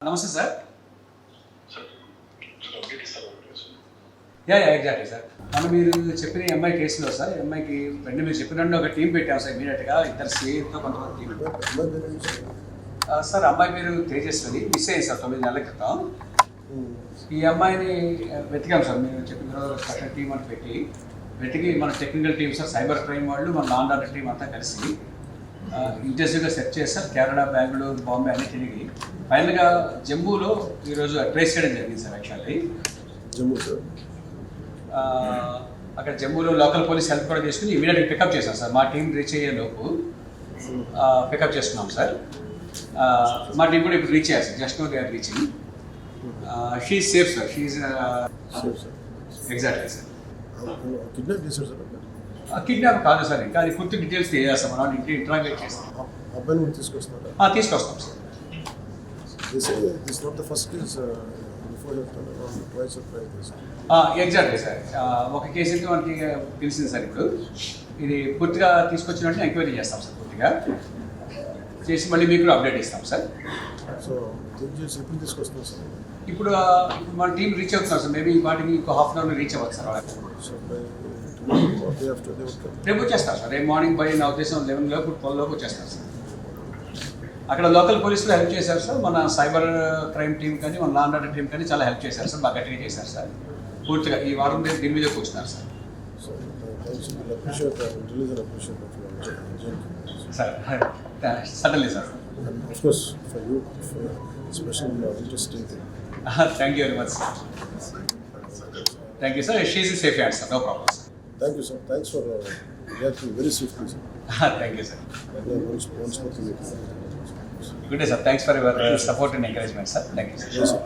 నమస్తే sir. Exactly sir. మనం మీరు చెప్పిన ఎంఐ కేసులో సార్, ఎంఐకి వెంటనే మీరు చెప్పినట్టు ఒక టీం పెట్టాం సార్. ఇమీడియట్గా ఇద్దరు సిఐతో కొంతమంది టీం సార్. అమ్మాయి మీరు తేజస్వని మిస్ అయ్యింది సార్ 9 నెలల క్రితం. ఈ అమ్మాయిని వెతికాం సార్. మీరు చెప్పిన తర్వాత టీం అని వెతికి మన technical team sir, cyber crime వాళ్ళు, మన లా అండ్ ఆర్డర్ టీం అంతా కలిసి ఇంటెన్సివ్గా సెర్చ్ చేస్తారు. కేరళ, బెంగళూరు, బాంబే అన్ని తిరిగి ఫైనల్గా జమ్మూలో ఈరోజు ట్రేస్ చేయడం జరిగింది సార్. యాక్చువల్లీ జమ్మూ సార్, అక్కడ జమ్మూలో లోకల్ పోలీస్ హెల్ప్ కూడా తీసుకుని ఇమీడియట్గా పికప్ చేశాం సార్. మా టీం రీచ్ అయ్యే లోపు పికప్ చేసుకున్నాం సార్. మా టీం కూడా ఇప్పుడు రీచ్ అయ్యారు sir. Just now they are reaching. She safe sir. She exactly sir. Kidnap చేశారు సార్. కిడ్నాప్ కాదు సార్, ఇంకా అది పూర్తి డీటెయిల్స్ తెలియజేస్తాం. మనం ఇంటరాగేట్ చేస్తాం. అబ్బాయిని కూడా తీసుకొస్తారా? తీసుకొస్తాం సార్. Exactly sir. ఒక కేసు అయితే మనకి తెలిసింది సార్. ఇప్పుడు ఇది పూర్తిగా తీసుకొచ్చినట్టు ఎంక్వైరీ చేస్తాం సార్. పూర్తిగా చేసి మళ్ళీ మీకు అప్డేట్ ఇస్తాం సార్. సో ఎప్పుడు తీసుకొస్తాం సార్? ఇప్పుడు మన టీం రీచ్ అవుతున్నాం సార్. మేబీ వాటికి ఇంకో హాఫ్ అన్ అవర్లో రీచ్ అవ్వచ్చు సార్. రేపు వచ్చేస్తారు సార్. రేపు మార్నింగ్ బై నా ఉద్దేశం 11 లోపు 12 లోపు వచ్చేస్తారు సార్. అక్కడ లోకల్ పోలీసులు హెల్ప్ చేశారు సార్. మన సైబర్ క్రైమ్ టీం కానీ, మన లా అండ్ ఆర్డర్ టీం కానీ చాలా హెల్ప్ చేశారు సార్. బాగా గట్టిగా చేశారు సార్. పూర్తిగా ఈ వారం దీని మీద కూర్చున్నారు sir. Sir suddenly sir. Thank you very much sir. Thank you sir. She in safe hands sir. No problem sir. Thank you, sir. Thanks for reacting very swiftly, sir. Thank you, sir. Good day, sir. Thanks for your support and encouragement, sir. Thank you, sir. Yes, sir.